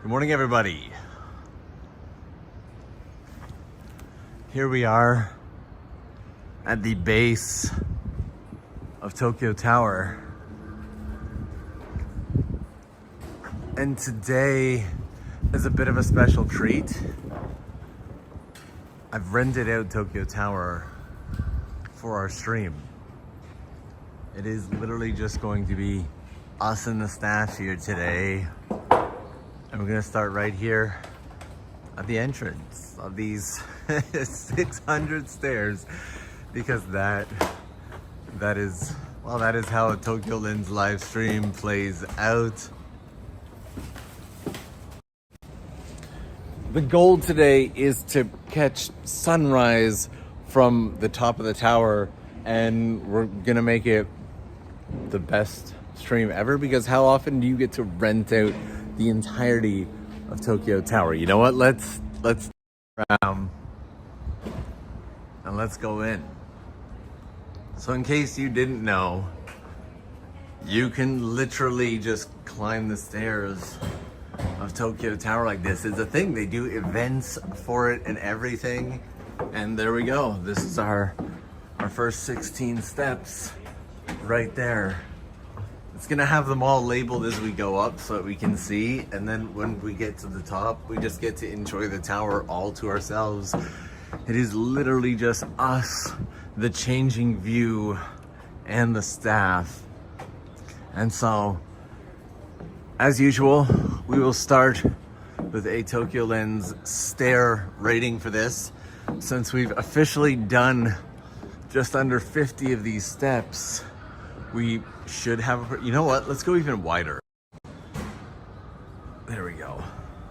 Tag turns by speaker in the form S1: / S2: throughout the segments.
S1: Good morning, everybody. Here we are at the base of Tokyo Tower. And today is a bit of a special treat. I've rented out Tokyo Tower for our stream. It is literally just going to be us and the staff here today. And we're gonna start right here at the entrance of these 600 stairs, because that is how a TOKYOLENS live stream plays out. The goal today is to catch sunrise from the top of the tower, and we're gonna make it the best stream ever, because how often do you get to rent out the entirety of Tokyo Tower? You know what? Let's and let's go in. So in case you didn't know, you can literally just climb the stairs of Tokyo Tower like this. It's a thing. They do events for it and everything. And there we go. This is our first 16 steps right there. It's gonna have them all labeled as we go up so that we can see, and then when we get to the top, we just get to enjoy the tower all to ourselves. It is literally just us, the changing view, and the staff. And so, as usual, we will start with a TOKYOLENS stair rating for this. Since we've officially done just under 50 of these steps, we should have, you know what, let's go even wider. There we go.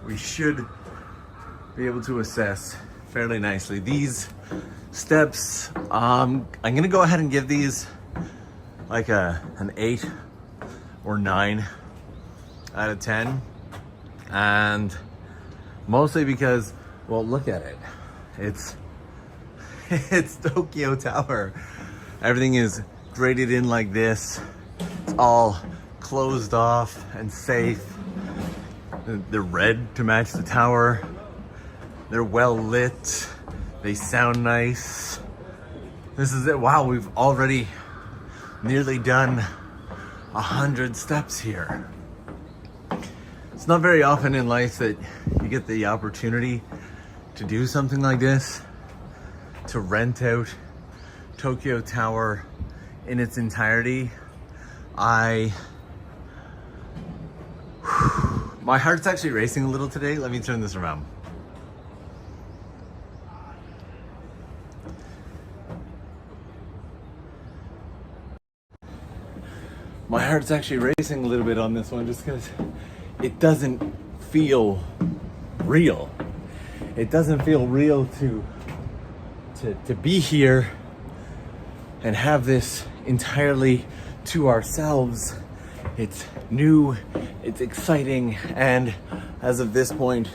S1: We should be able to assess fairly nicely. These steps, I'm gonna go ahead and give these like an 8 or 9 out of 10. And mostly because, well, look at it. It's Tokyo Tower. Everything is graded in like this. It's all closed off and safe. They're red to match the tower. They're well lit. They sound nice. This is it. Wow, we've already nearly done 100 steps here. It's not very often in life that you get the opportunity to do something like this, to rent out Tokyo Tower in its entirety. My heart's actually racing a little today. Let me turn this around. My heart's actually racing a little bit on this one, just because it doesn't feel real. It doesn't feel real to be here and have this entirely to ourselves. It's new, it's exciting, and as of this point,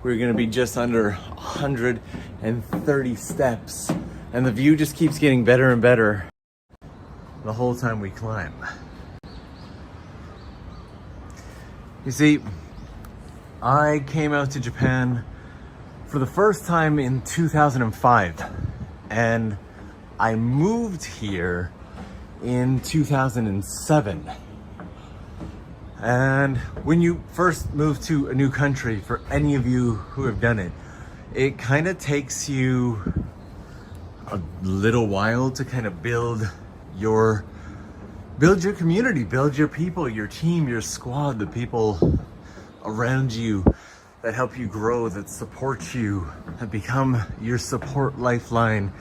S1: we're gonna be just under 130 steps, and the view just keeps getting better and better the whole time we climb. You see, I came out to Japan for the first time in 2005, and I moved here in 2007. And when you first move to a new country, for any of you who have done it, it kind of takes you a little while to kind of build your community, build your people, your team, your squad, the people around you that help you grow, that support you, that become your support lifeline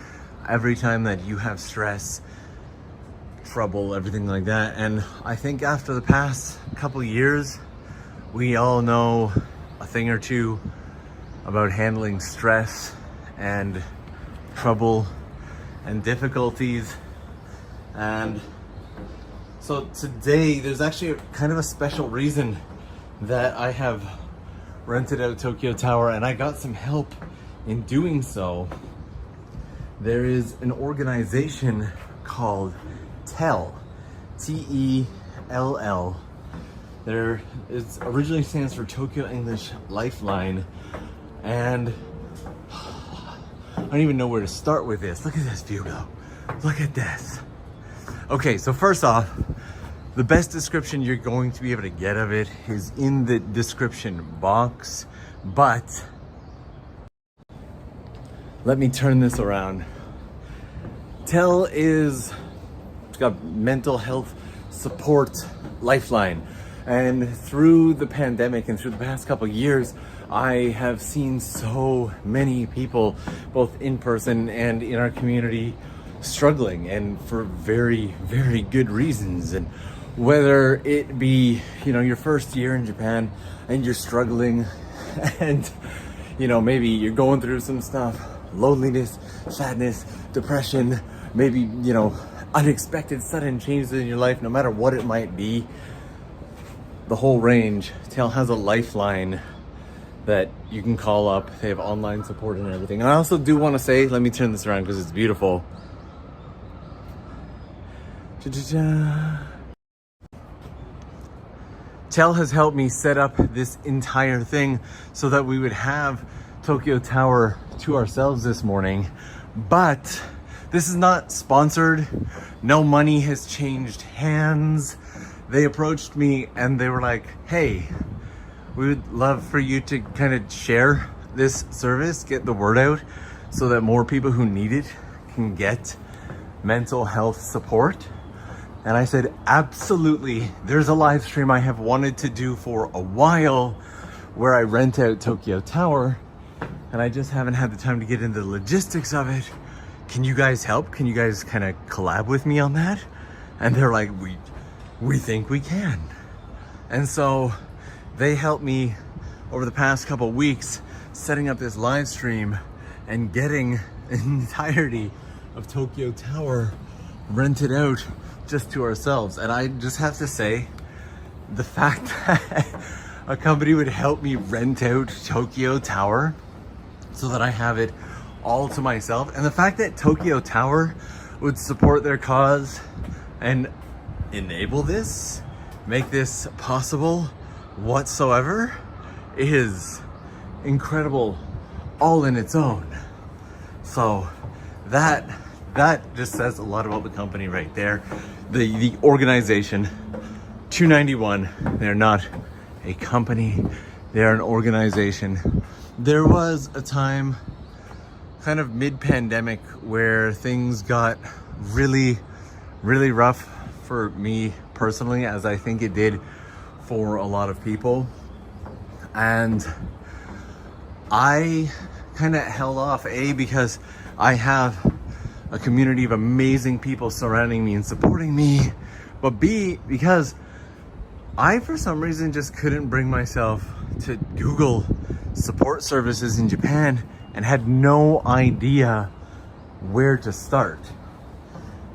S1: every time that you have stress, trouble, everything like that. And I think after the past couple years, we all know a thing or two about handling stress and trouble and difficulties. And so today, there's actually kind of a special reason that I have rented out Tokyo Tower, and I got some help in doing so. There is an organization called TELL, T-E-L-L, It originally stands for Tokyo English Lifeline, and I don't even know where to start with this. Look at this view though. Look at this. Okay, so first off, the best description you're going to be able to get of it is in the description box, but let me turn this around. It's got mental health support lifeline. And through the pandemic and through the past couple of years, I have seen so many people, both in person and in our community, struggling, and for very, very good reasons. And whether it be, your first year in Japan and you're struggling and, maybe you're going through some stuff, loneliness, sadness, depression, maybe, unexpected sudden changes in your life, no matter what it might be, the whole range. TAL has a lifeline that you can call up. They have online support and everything. And I also do want to say, let me turn this around because it's beautiful. TAL has helped me set up this entire thing so that we would have Tokyo Tower to ourselves this morning. But this is not sponsored. No money has changed hands. They approached me and they were like, hey, we would love for you to kind of share this service, get the word out so that more people who need it can get mental health support. And I said, absolutely. There's a live stream I have wanted to do for a while where I rent out Tokyo Tower, and I just haven't had the time to get into the logistics of it. Can you guys help? Can you guys kind of collab with me on that? And they're like, we think we can. And so they helped me over the past couple of weeks setting up this live stream and getting an entirety of Tokyo Tower rented out just to ourselves. And I just have to say, the fact that a company would help me rent out Tokyo Tower so that I have it all to myself, and the fact that Tokyo Tower would support their cause and enable this, make this possible whatsoever, is incredible all in its own. So that just says a lot about the company right there. The organization, 291, they're not a company, they're an organization. There was a time kind of mid-pandemic where things got really, really rough for me personally, as I think it did for a lot of people. And I kind of held off, A, because I have a community of amazing people surrounding me and supporting me, but B, because I, for some reason, just couldn't bring myself to Google support services in Japan and had no idea where to start.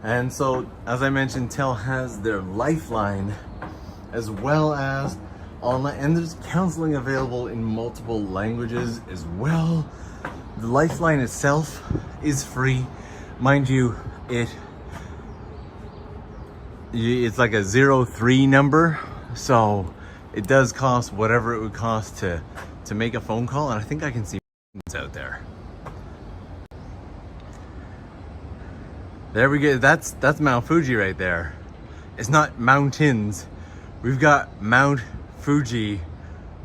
S1: And so, as I mentioned, TAL has their Lifeline as well as online, and there's counseling available in multiple languages as well. The Lifeline itself is free. Mind you, it's like a 03 number, so it does cost whatever it would cost to make a phone call, and I think I can see out there. There we go. That's Mount Fuji right there. It's not mountains. We've got Mount Fuji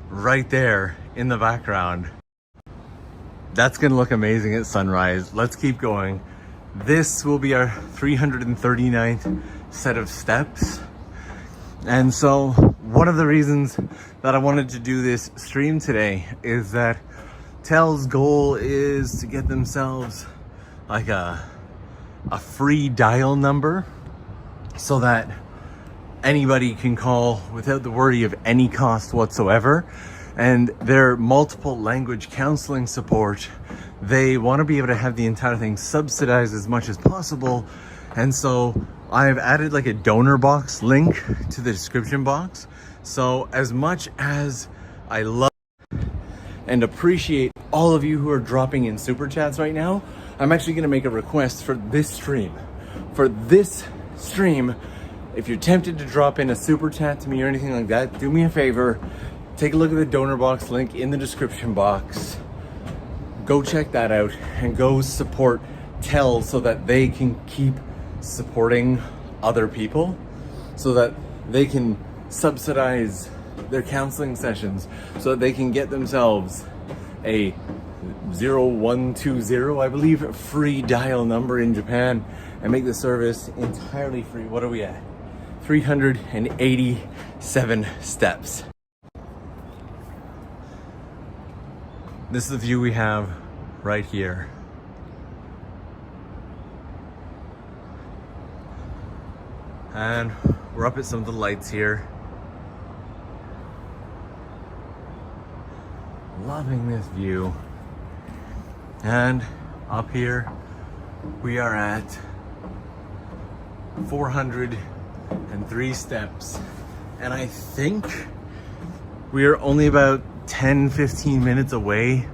S1: right there in the background. That's gonna look amazing at sunrise. Let's keep going. This will be our 339th set of steps. And so one of the reasons that I wanted to do this stream today is that TAL's goal is to get themselves like a free dial number so that anybody can call without the worry of any cost whatsoever. And their multiple language counseling support, they want to be able to have the entire thing subsidized as much as possible. And so I've added like a donor box link to the description box. So as much as I love and appreciate all of you who are dropping in super chats right now, I'm actually going to make a request for this stream. For this stream, If you're tempted to drop in a super chat to me or anything like that, do me a favor. Take a look at the donor box link in the description box. Go check that out and go support TEL so that they can keep supporting other people, so that they can subsidize their counseling sessions, so that they can get themselves a 0120, I believe, free dial number in Japan and make the service entirely free. What are we at? 387 steps. This is the view we have right here. And we're up at some of the lights here. Loving this view. And up here we are at 403 steps. And I think we are only about 10-15 minutes away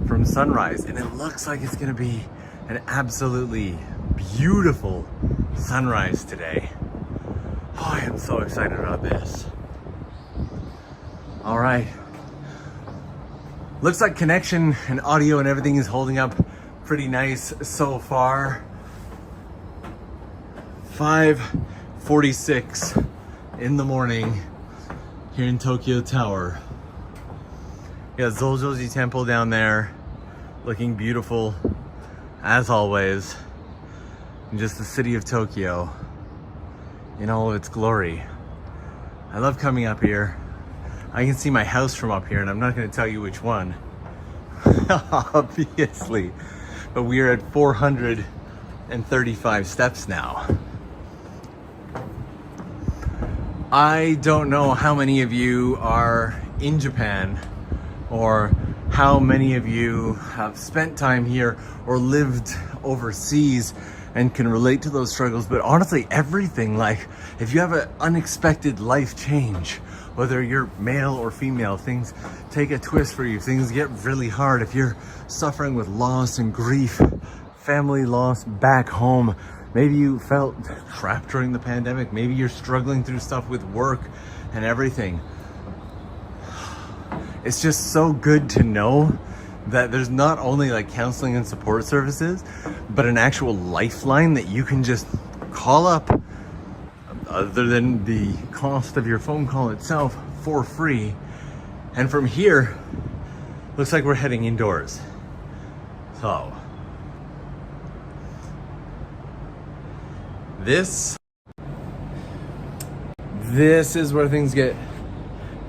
S1: from sunrise, and it looks like it's gonna be an absolutely beautiful sunrise today. Oh, I am so excited about this. All right. Looks like connection and audio and everything is holding up pretty nice so far. 5:46 in the morning here in Tokyo Tower. We got Zojoji Temple down there, looking beautiful as always. And just the city of Tokyo in all of its glory. I love coming up here. I can see my house from up here, and I'm not going to tell you which one, obviously. But we are at 435 steps now. I don't know how many of you are in Japan, or how many of you have spent time here or lived overseas and can relate to those struggles, but honestly, everything, like if you have an unexpected life change, whether you're male or female, things take a twist for you, things get really hard. If you're suffering with loss and grief, family loss back home, maybe you felt trapped during the pandemic, maybe you're struggling through stuff with work and everything. It's just so good to know that there's not only like counseling and support services, but an actual lifeline that you can just call up, other than the cost of your phone call itself, for free. And from here, looks like we're heading indoors. So, this is where things get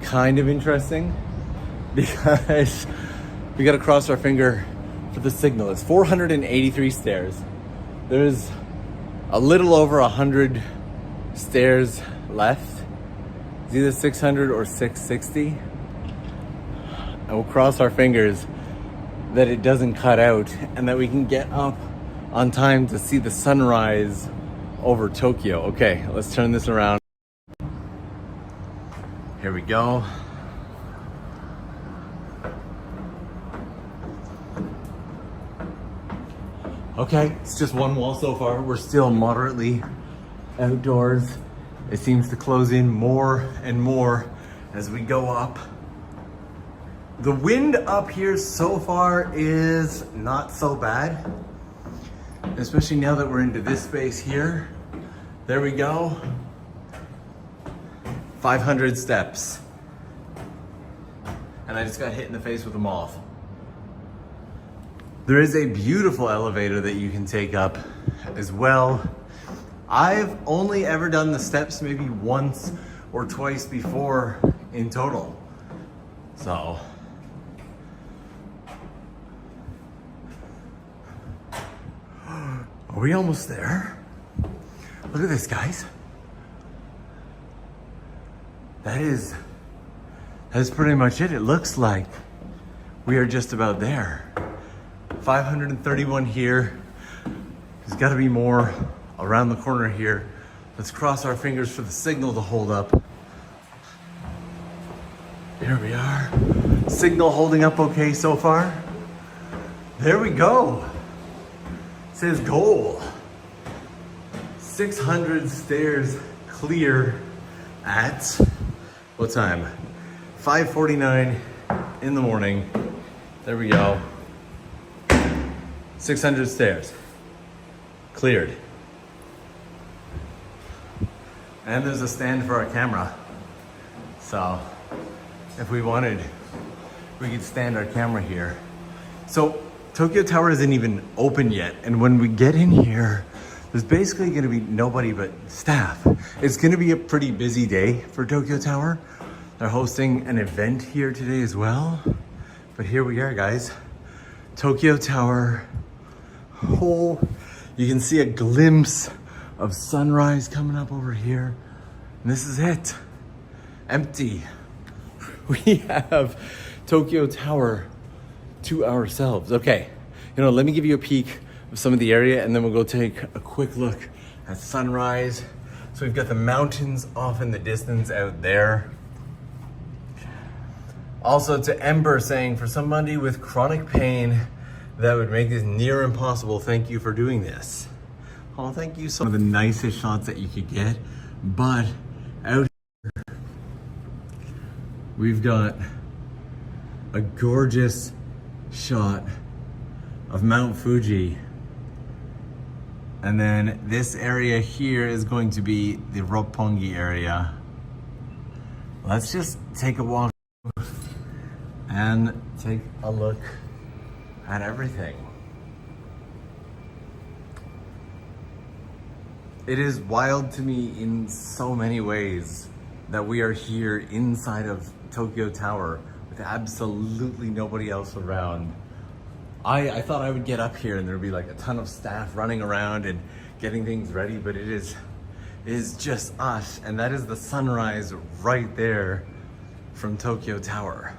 S1: kind of interesting, because we gotta cross our finger for the signal. It's 483 stairs. There's a little over 100 stairs left. It's either 600 or 660. And we'll cross our fingers that it doesn't cut out and that we can get up on time to see the sunrise over Tokyo. Okay, let's turn this around. Here we go. Okay, it's just one wall so far. We're still moderately outdoors. It seems to close in more and more as we go up. The wind up here so far is not so bad, especially now that we're into this space here. There we go. 500 steps. And I just got hit in the face with a moth. There is a beautiful elevator that you can take up as well. I've only ever done the steps maybe once or twice before in total. So, are we almost there? Look at this, guys. That is pretty much it. It looks like we are just about there. 531 here. There's got to be more around the corner here. Let's cross our fingers for the signal to hold up. Here we are. Signal holding up okay so far. There we go. It says goal. 600 stairs clear at, what time? 5:49 in the morning. There we go. 600 stairs. Cleared. And there's a stand for our camera. So if we wanted, we could stand our camera here. So Tokyo Tower isn't even open yet. And when we get in here, there's basically gonna be nobody but staff. It's gonna be a pretty busy day for Tokyo Tower. They're hosting an event here today as well. But here we are, guys. Tokyo Tower. Oh, you can see a glimpse of sunrise coming up over here. And this is it. Empty. We have Tokyo Tower to ourselves. Okay, let me give you a peek of some of the area and then we'll go take a quick look at sunrise. So we've got the mountains off in the distance out there. Also to Ember saying, for somebody with chronic pain, that would make this near impossible. Thank you for doing this. Oh, thank you. Some of the nicest shots that you could get, but out here, we've got a gorgeous shot of Mount Fuji. And then this area here is going to be the Roppongi area. Let's just take a walk and take a look at everything. It is wild to me in so many ways that we are here inside of Tokyo Tower with absolutely nobody else around. I thought I would get up here and there'd be like a ton of staff running around and getting things ready, but it is just us, and that is the sunrise right there from Tokyo Tower.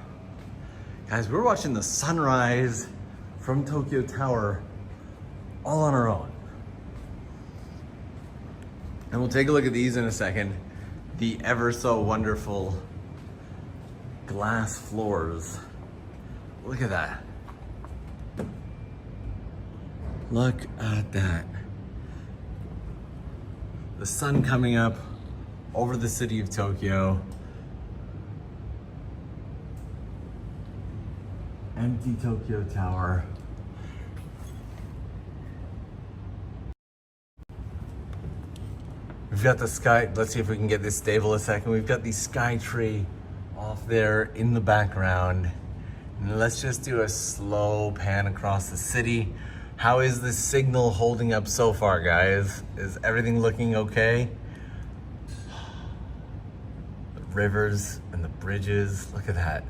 S1: Guys, we're watching the sunrise from Tokyo Tower all on our own. And we'll take a look at these in a second. The ever so wonderful glass floors. Look at that. Look at that. The sun coming up over the city of Tokyo. Empty Tokyo Tower. We've got the sky, let's see if we can get this stable a second. We've got the sky tree off there in the background. And let's just do a slow pan across the city. How is the signal holding up so far, guys? Is everything looking okay? The rivers and the bridges, look at that.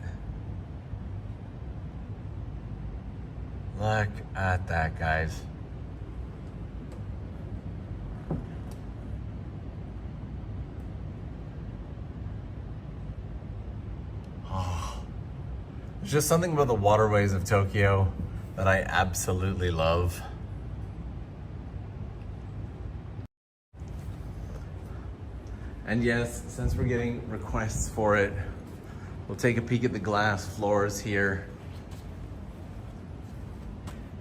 S1: Look at that, guys. Oh. There's just something about the waterways of Tokyo that I absolutely love. And yes, since we're getting requests for it, we'll take a peek at the glass floors here.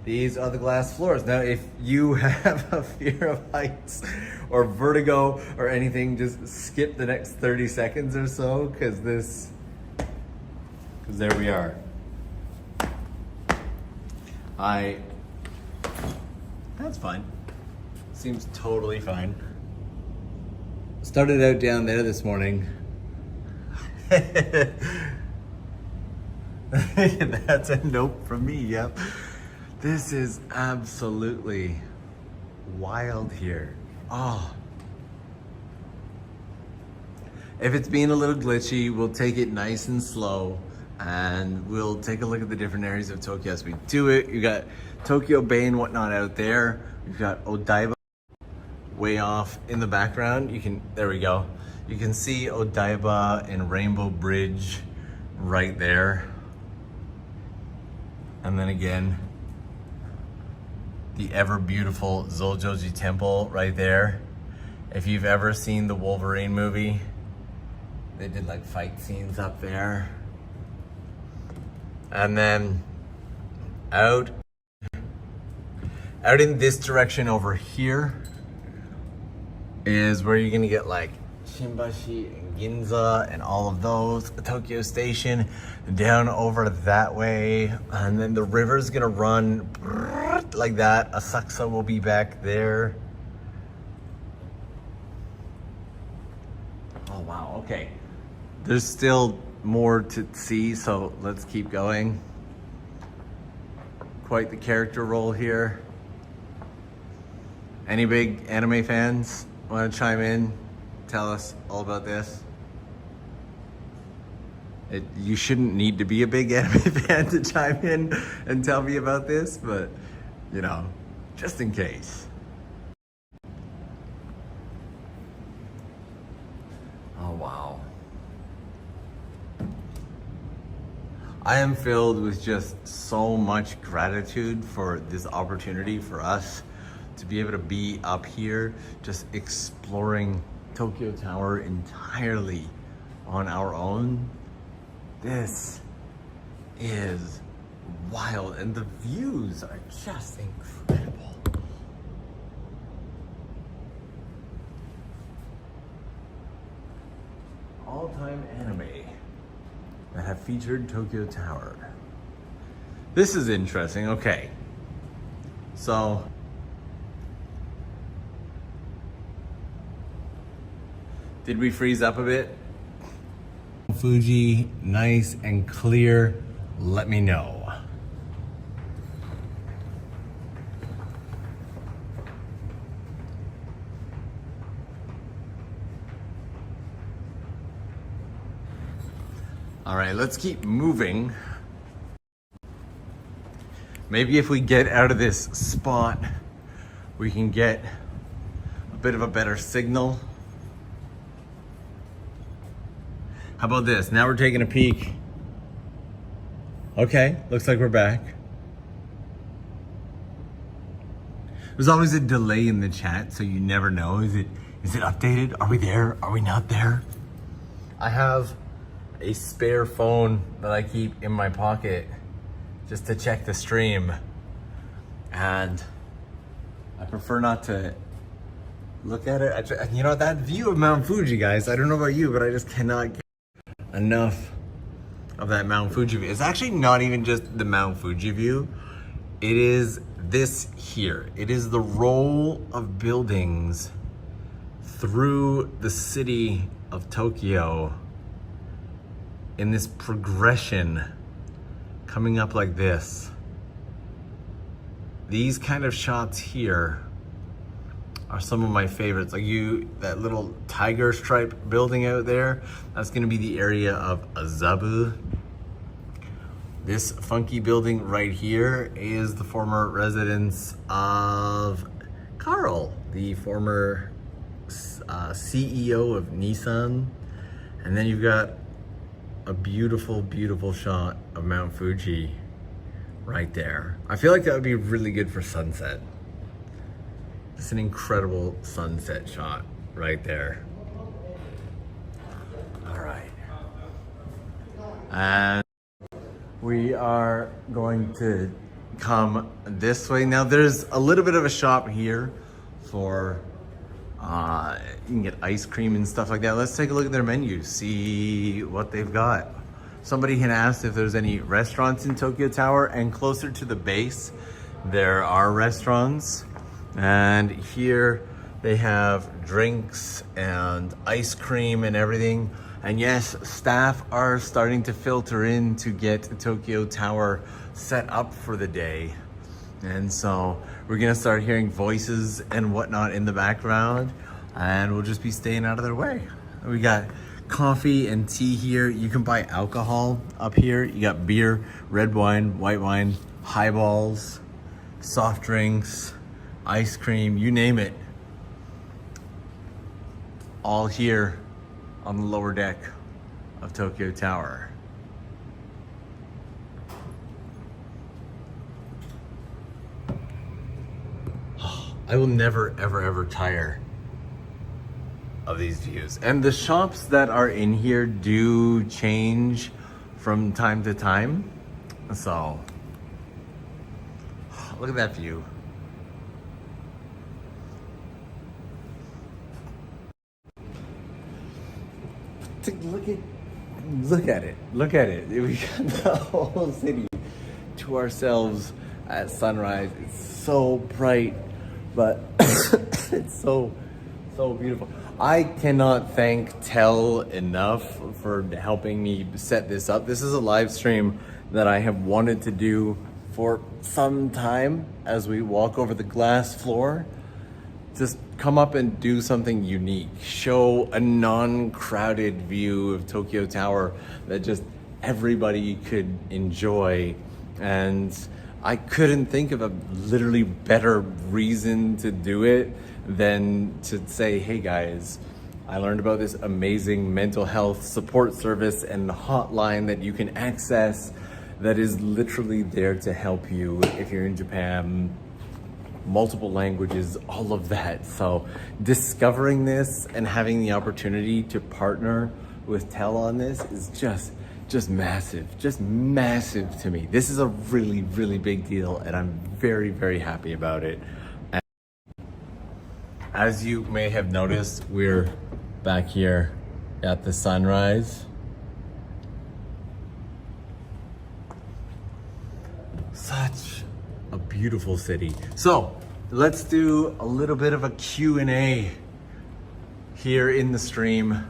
S1: These are the glass floors. Now, if you have a fear of heights or vertigo or anything, just skip the next 30 seconds or so, because there we are. That's fine. Seems totally fine. Started out down there this morning. That's a nope from me, yep. This is absolutely wild here. Oh. If it's being a little glitchy, we'll take it nice and slow and we'll take a look at the different areas of Tokyo as we do it. You got Tokyo Bay and whatnot out there. We've got Odaiba way off in the background. There we go. You can see Odaiba and Rainbow Bridge right there. And then again, the ever beautiful Zojoji Temple right there. If you've ever seen the Wolverine movie, they did like fight scenes up there. And then out in this direction over here is where you're gonna get like Shimbashi and Ginza and all of those, Tokyo Station, down over that way, and then the river's gonna run like that. Asakusa will be back there. Oh wow, okay. There's still more to see, so let's keep going. Quite the character role here. Any big anime fans want to chime in? Tell us all about this. You shouldn't need to be a big anime fan to chime in and tell me about this, but you know, just in case. Oh wow. I am filled with just so much gratitude for this opportunity for us to be able to be up here, just exploring Tokyo Tower entirely on our own. This is wild, and the views are just incredible. All-time anime that have featured Tokyo Tower. This is interesting. Okay, so did we freeze up a bit? Fuji, nice and clear. Let me know. All right, let's keep moving. Maybe if we get out of this spot, we can get a bit of a better signal. How about this? Now we're taking a peek. Okay, looks like we're back. There's always a delay in the chat, so you never know. Is it updated? Are we there? Are we not there? I have a spare phone that I keep in my pocket just to check the stream. And I prefer not to look at it. You know, that view of Mount Fuji, guys, I don't know about you, but I just cannot get enough of that Mount Fuji view. It's actually not even just the Mount Fuji view. It is this here. It is the row of buildings through the city of Tokyo in this progression coming up like this. These kind of shots here are some of my favorites. Like that little tiger stripe building out there, that's gonna be the area of Azabu. This funky building right here is the former residence of Carl, the former CEO of Nissan. And then you've got a beautiful, beautiful shot of Mount Fuji right there. I feel like that would be really good for sunset. It's an incredible sunset shot right there. All right. And we are going to come this way. Now there's a little bit of a shop here for, you can get ice cream and stuff like that. Let's take a look at their menu, see what they've got. Somebody had asked if there's any restaurants in Tokyo Tower, and closer to the base, there are restaurants. And here they have drinks and ice cream and everything. And yes, staff are starting to filter in to get Tokyo Tower set up for the day. And so we're gonna start hearing voices and whatnot in the background, and we'll just be staying out of their way. We got coffee and tea here. You can buy alcohol up here. You got beer, red wine, white wine, highballs, soft drinks, ice cream, you name it. All here on the lower deck of Tokyo Tower. I will never, ever, ever tire of these views. And the shops that are in here do change from time to time. So, look at that view. look at it. Look at it. We got the whole city to ourselves at sunrise. It's so bright, but it's so beautiful. I cannot thank Tel enough for helping me set this up. This is a live stream that I have wanted to do for some time as we walk over the glass floor. Just come up and do something unique. Show a non-crowded view of Tokyo Tower that just everybody could enjoy. And I couldn't think of a literally better reason to do it than to say, hey guys, I learned about this amazing mental health support service and hotline that you can access that is literally there to help you if you're in Japan, multiple languages, all of that. So discovering this and having the opportunity to partner with Tel on this is just massive to me. This is a really big deal, and I'm very happy about it. And as you may have noticed, we're back here at the sunrise. Such a beautiful city. So let's do a little bit of a Q&A here in the stream.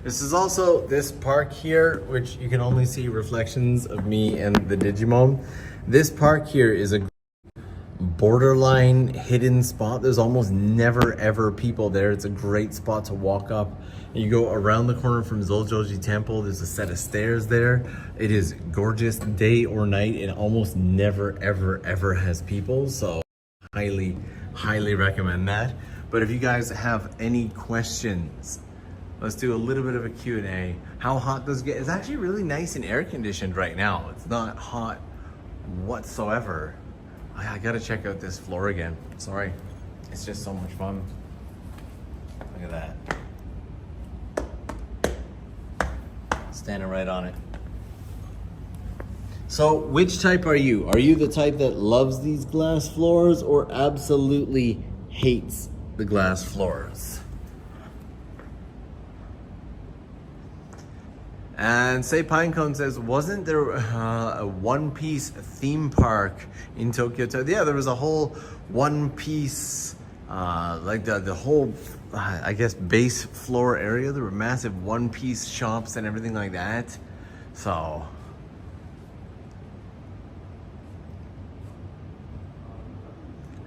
S1: This is also this park here, which you can only see reflections of me and the Digimon. This park here is a borderline hidden spot. There's almost never ever people there. It's a great spot to walk up. You go around the corner from Zoljoji Temple. There's a set of stairs there. It is gorgeous day or night. It almost never ever has people. So highly recommend that. But if you guys have any questions, let's do a little bit of a Q&A. How hot does it get? It's actually really nice and air conditioned right now. It's not hot whatsoever. I gotta check out this floor again. Sorry, it's just so much fun. Look at that. Standing right on it. So which type are you? Are you the type that loves these glass floors or absolutely hates the glass floors? And Say Pinecone says, wasn't there a One Piece theme park in Tokyo? Yeah, there was a whole One Piece, like the whole, I guess, base floor area. There were massive One Piece shops and everything like that. So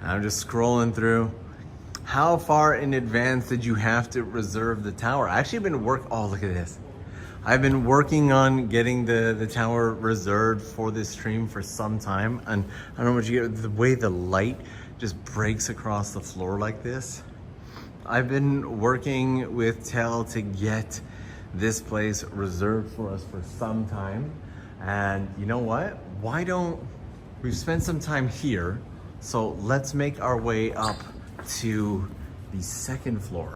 S1: I'm just scrolling through. How far in advance did you have to reserve the tower? I actually been oh, look at this. I've been working on getting the tower reserved for this stream for some time, and I don't know what you get, the way the light just breaks across the floor like this. I've been working with Tel to get this place reserved for us for some time, and you know what? We've spent some time here, so let's make our way up to the second floor.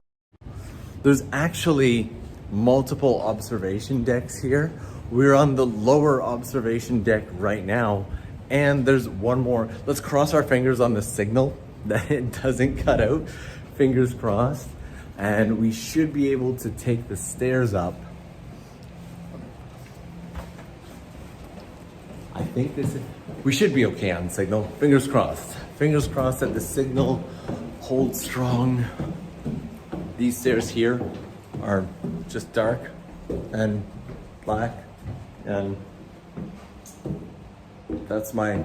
S1: There's actually multiple observation decks here. We're on the lower observation deck right now, and there's one more. Let's cross our fingers on the signal that it doesn't cut out. Fingers crossed. And we should be able to take the stairs up. I think we should be okay on signal. Fingers crossed. Fingers crossed that the signal holds strong. These stairs here are just dark and black, and that's my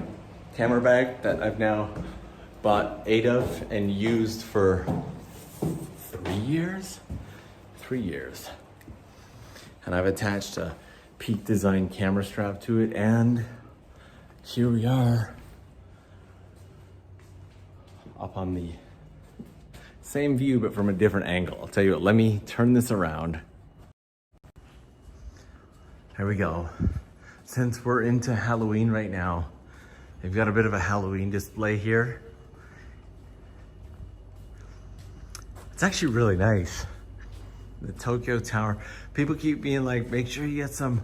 S1: camera bag that I've now bought 8 of and used for 3 years? 3 years. And I've attached a Peak Design camera strap to it, and here we are up on the same view, but from a different angle. I'll tell you what, let me turn this around. There we go. Since we're into Halloween right now, they've got a bit of a Halloween display here. It's actually really nice. The Tokyo Tower. People keep being like, make sure you get some,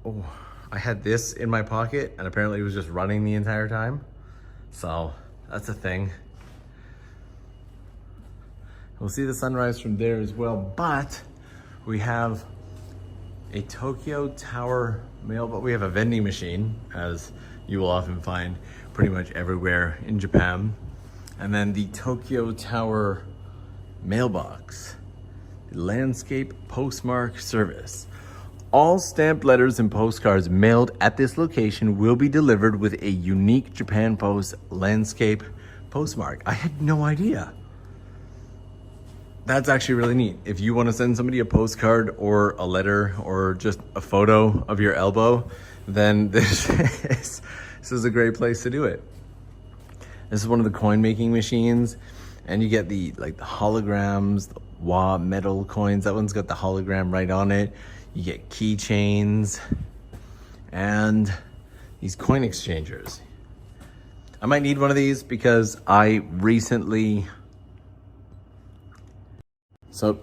S1: oh, I had this in my pocket and apparently it was just running the entire time. So that's a thing. We'll see the sunrise from there as well, but We have a Tokyo Tower mailbox. We have a vending machine, as you will often find pretty much everywhere in Japan. And then the Tokyo Tower mailbox, landscape postmark service. All stamped letters and postcards mailed at this location will be delivered with a unique Japan Post landscape postmark. I had no idea. That's actually really neat. If you want to send somebody a postcard or a letter or just a photo of your elbow, then this is a great place to do it. This is one of the coin making machines, and you get the the holograms, the wa metal coins. That one's got the hologram right on it. You get keychains and these coin exchangers. I might need one of these because I recently, so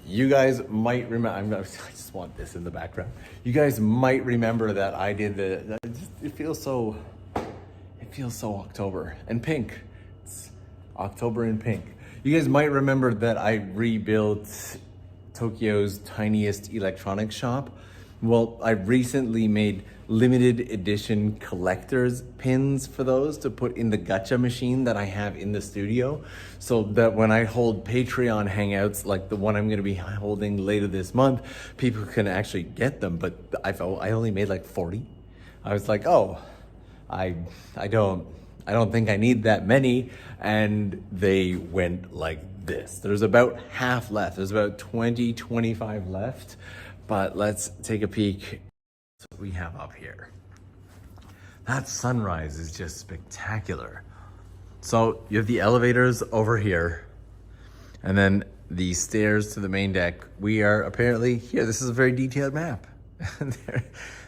S1: you guys might remember, I just want this in the background. You guys might remember that I did it feels so October and pink. It's October and pink. You guys might remember that I rebuilt Tokyo's tiniest electronics shop. Well, I recently made limited edition collector's pins for those to put in the gacha machine that I have in the studio, so that when I hold Patreon hangouts like the one I'm going to be holding later this month, people can actually get them. But I only made like 40. I was like, oh, I don't think I need that many, and they went like this. There's about half left. There's about 25 left, but let's take a peek. What we have up here. That sunrise is just spectacular. So you have the elevators over here, and then the stairs to the main deck. We are apparently here. This is a very detailed map.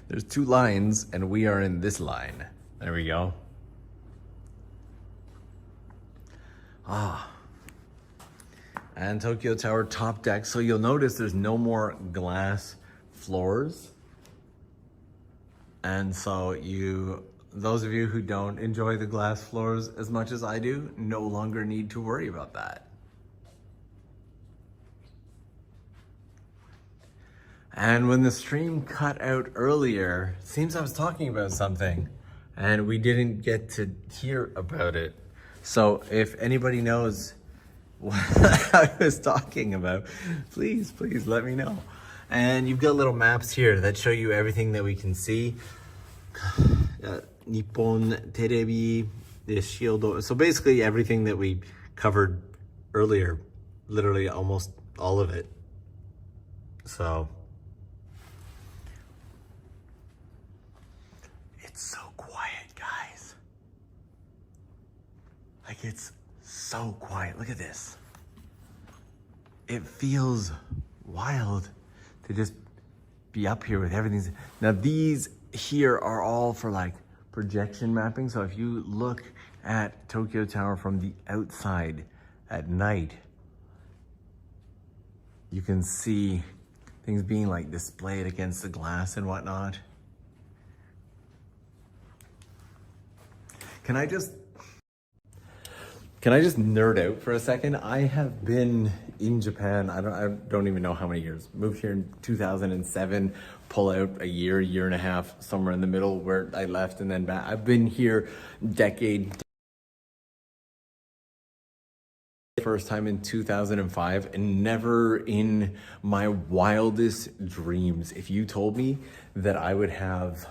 S1: There's 2 lines, and we are in this line. There we go. And Tokyo Tower top deck. So you'll notice there's no more glass floors. And so those of you who don't enjoy the glass floors as much as I do, no longer need to worry about that. And when the stream cut out earlier, it seems I was talking about something and we didn't get to hear about it. So if anybody knows what I was talking about, please let me know. And you've got little maps here that show you everything that we can see. Nippon Terebi, the Shield. So basically everything that we covered earlier, literally almost all of it. So it's so quiet, guys. Like, it's so quiet. Look at this. It feels wild to just be up here with everything. Now these here are all for like projection mapping. So if you look at Tokyo Tower from the outside at night, you can see things being like displayed against the glass and whatnot. Can I just nerd out for a second? I have been in Japan, I don't even know how many years. Moved here in 2007, pull out a year and a half, somewhere in the middle where I left and then back. I've been here decade. First time in 2005, and never in my wildest dreams, if you told me that I would have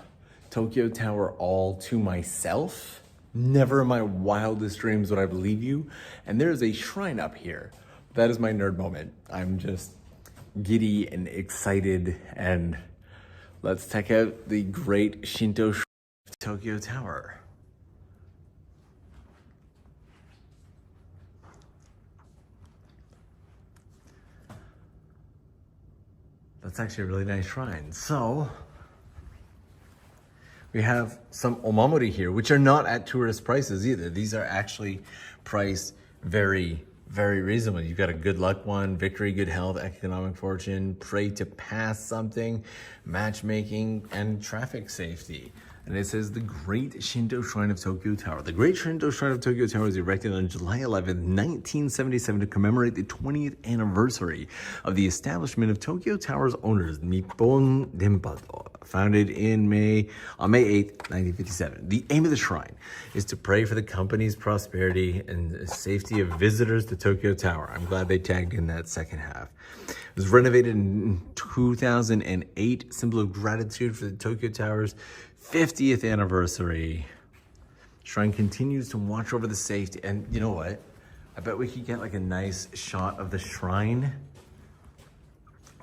S1: Tokyo Tower all to myself, never in my wildest dreams would I believe you. And there's a shrine up here. That is my nerd moment. I'm just giddy and excited, and let's check out the great Shinto shrine of Tokyo Tower. That's actually a really nice shrine. So we have some omamori here, which are not at tourist prices either. These are actually priced very, very reasonable. You've got a good luck one, victory, good health, economic fortune, pray to pass something, matchmaking, and traffic safety. And it says the Great Shinto Shrine of Tokyo Tower. The Great Shinto Shrine of Tokyo Tower was erected on July 11th, 1977 to commemorate the 20th anniversary of the establishment of Tokyo Tower's owners, Nippon Denpato, founded on May 8th, 1957. The aim of the shrine is to pray for the company's prosperity and safety of visitors to Tokyo Tower. I'm glad they tagged in that second half. It was renovated in 2008, symbol of gratitude for the Tokyo Tower's 50th anniversary. Shrine continues to watch over the safety. And you know what? I bet we could get like a nice shot of the shrine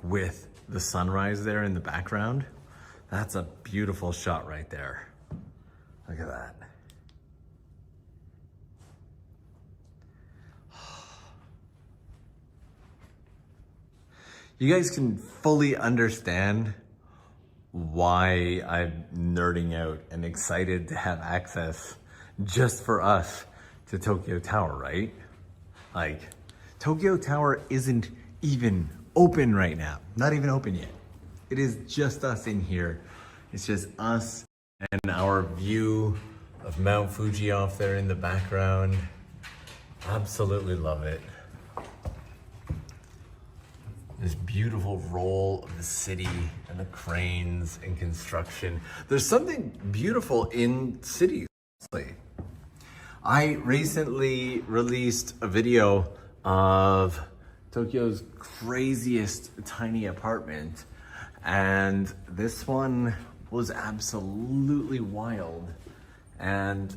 S1: with the sunrise there in the background. That's a beautiful shot right there. Look at that. You guys can fully understand why I'm nerding out and excited to have access just for us to Tokyo Tower, right? Like, Tokyo Tower isn't even open right now. Not even open yet. It is just us in here. It's just us and our view of Mount Fuji off there in the background. Absolutely love it. This beautiful roll of the city and the cranes and construction. There's something beautiful in cities. I recently released a video of Tokyo's craziest tiny apartment, and this one was absolutely wild. And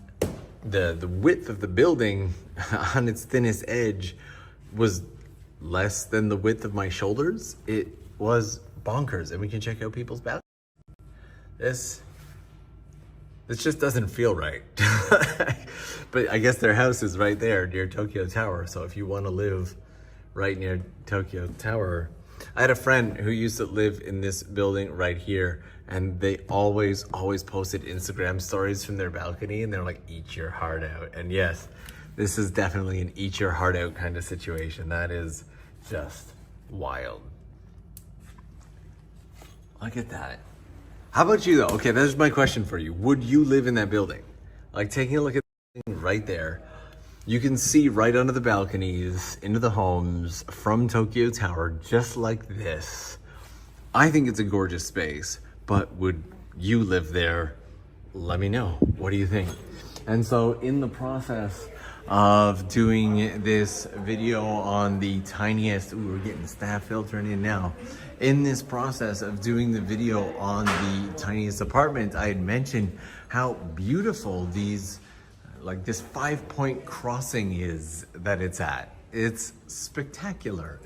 S1: the width of the building on its thinnest edge was less than the width of my shoulders. It was bonkers, and we can check out people's balconies. This just doesn't feel right. But I guess their house is right there near Tokyo Tower, so if you want to live right near Tokyo Tower. I had a friend who used to live in this building right here, and they always posted Instagram stories from their balcony, and they're like, eat your heart out. And yes, this is definitely an eat your heart out kind of situation. That is just wild. Look at that. How about you though? Okay, that's my question for you. Would you live in that building? Like, taking a look at the thing right there, you can see right under the balconies into the homes from Tokyo Tower, just like this. I think it's a gorgeous space, but would you live there? Let me know. What do you think? And so in the process of doing this video on the tiniest, ooh, we're getting staff filtering in now. In this process of doing the video on the tiniest apartment, I had mentioned how beautiful these, like this 5-point crossing is that it's at. It's spectacular.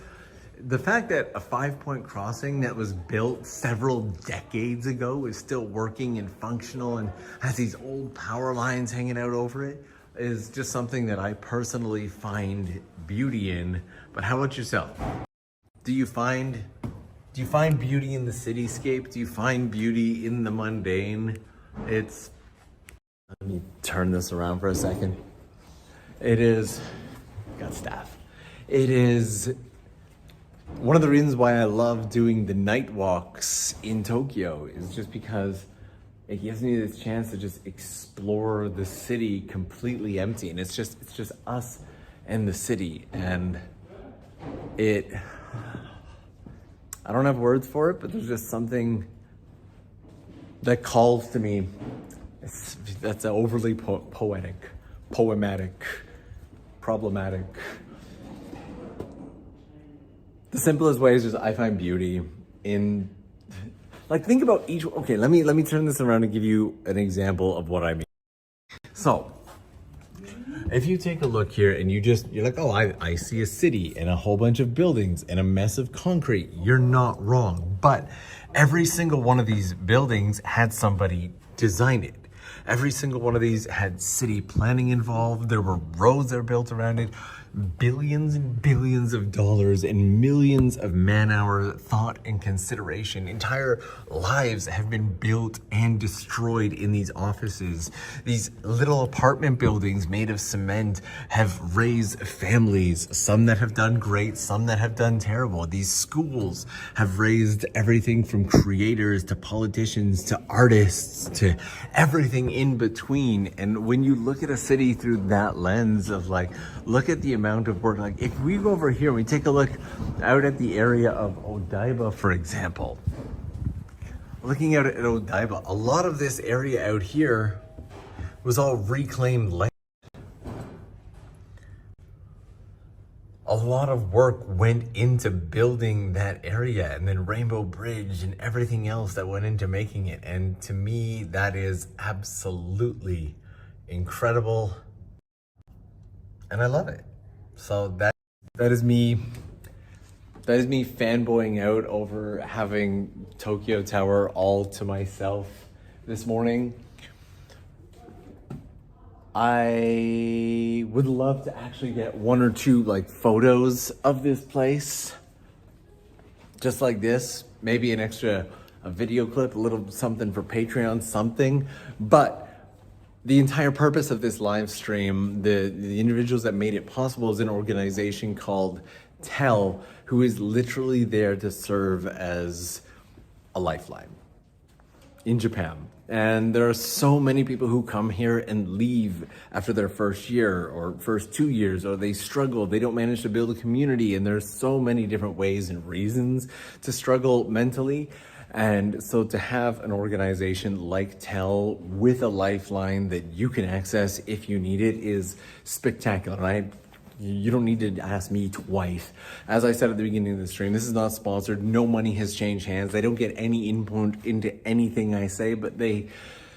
S1: The fact that a 5-point crossing that was built several decades ago is still working and functional and has these old power lines hanging out over it is just something that I personally find beauty in. But how about yourself? Do you find beauty in the cityscape? Do you find beauty in the mundane? Let me turn this around for a second. It is one of the reasons why I love doing the night walks in Tokyo is just because it gives me this chance to just explore the city completely empty. And it's just us and the city. And I don't have words for it, but there's just something that calls to me. That's overly poetic, problematic. The simplest way is just I find beauty in, like, think about each. Okay, let me turn this around and give you an example of what I mean. So, if you take a look here and you're like, oh, I see a city and a whole bunch of buildings and a mess of concrete. You're not wrong, but every single one of these buildings had somebody design it. Every single one of these had city planning involved. There were roads that were built around it. billions and billions of dollars and millions of man-hour thought and consideration. Entire lives have been built and destroyed in these offices. These little apartment buildings made of cement have raised families, some that have done great, some that have done terrible. These schools have raised everything from creators to politicians to artists to everything in between. And when you look at a city through that lens of like, look at the amount of work. Like if we go over here and we take a look out at the area of Odaiba, for example, looking out at Odaiba, a lot of this area out here was all reclaimed land. A lot of work went into building that area, and then Rainbow Bridge and everything else that went into making it. And to me, that is absolutely incredible. And I love it. So that is me fanboying out over having Tokyo Tower all to myself this morning. I would love to actually get one or two like photos of this place, just like this, maybe an extra video clip, a little something for Patreon, something. But the entire purpose of this live stream, the individuals that made it possible, is an organization called TEL, who is literally there to serve as a lifeline in Japan. And there are so many people who come here and leave after their first year or first 2 years, or they struggle, they don't manage to build a community. And there's so many different ways and reasons to struggle mentally. And so to have an organization like TEL with a lifeline that you can access if you need it is spectacular. And you don't need to ask me twice. As I said at the beginning of the stream, this is not sponsored. No money has changed hands. They don't get any input into anything I say, but they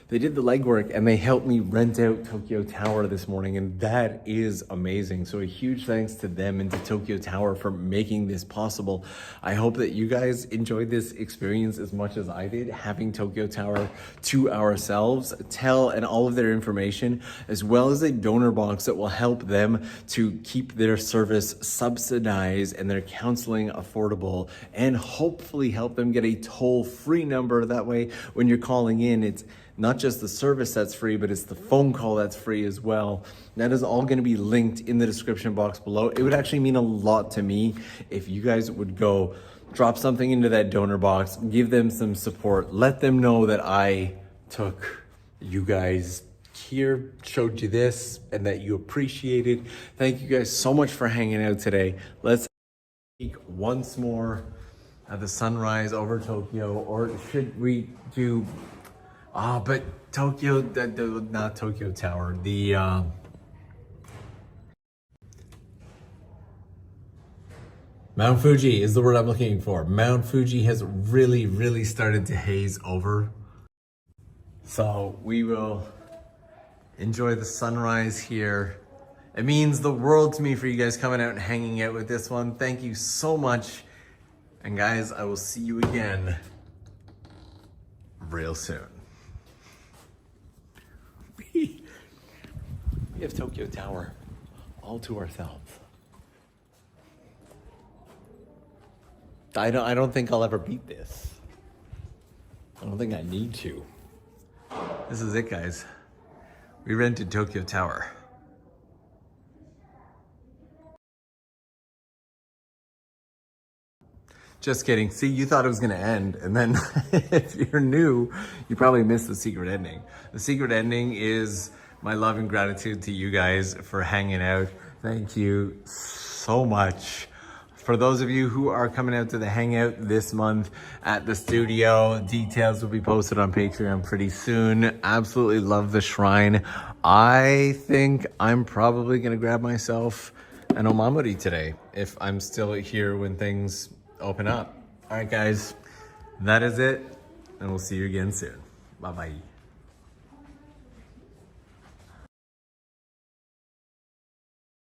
S1: did the legwork and they helped me rent out Tokyo Tower this morning, and that is amazing. So a huge thanks to them and to Tokyo Tower for making this possible. I hope that you guys enjoyed this experience as much as I did, having Tokyo Tower to ourselves. TEL and all of their information, as well as a donor box that will help them to keep their service subsidized and their counseling affordable, and hopefully help them get a toll-free number. That way, when you're calling in, it's not just the service that's free, but it's the phone call that's free as well. That is all going to be linked in the description box below. It would actually mean a lot to me if you guys would go drop something into that donor box, give them some support, let them know that I took you guys here, showed you this, and that you appreciate it. Thank you guys so much for hanging out today. Let's peek once more at the sunrise over Tokyo, or should we do... but Tokyo, not Tokyo Tower, the Mount Fuji is the word I'm looking for. Mount Fuji has really, really started to haze over. So we will enjoy the sunrise here. It means the world to me for you guys coming out and hanging out with this one. Thank you so much. And guys, I will see you again real soon. We have Tokyo Tower all to ourselves. I don't think I'll ever beat this. I don't think I need to. This is it, guys. We rented Tokyo Tower. Just kidding. See, you thought it was gonna end, and then if you're new, you probably missed the secret ending. The secret ending is my love and gratitude to you guys for hanging out. Thank you so much. For those of you who are coming out to the hangout this month at the studio, details will be posted on Patreon pretty soon. Absolutely love the shrine. I think I'm probably gonna grab myself an omamori today if I'm still here when things open up. All right, guys, that is it, and we'll see you again soon. Bye-bye.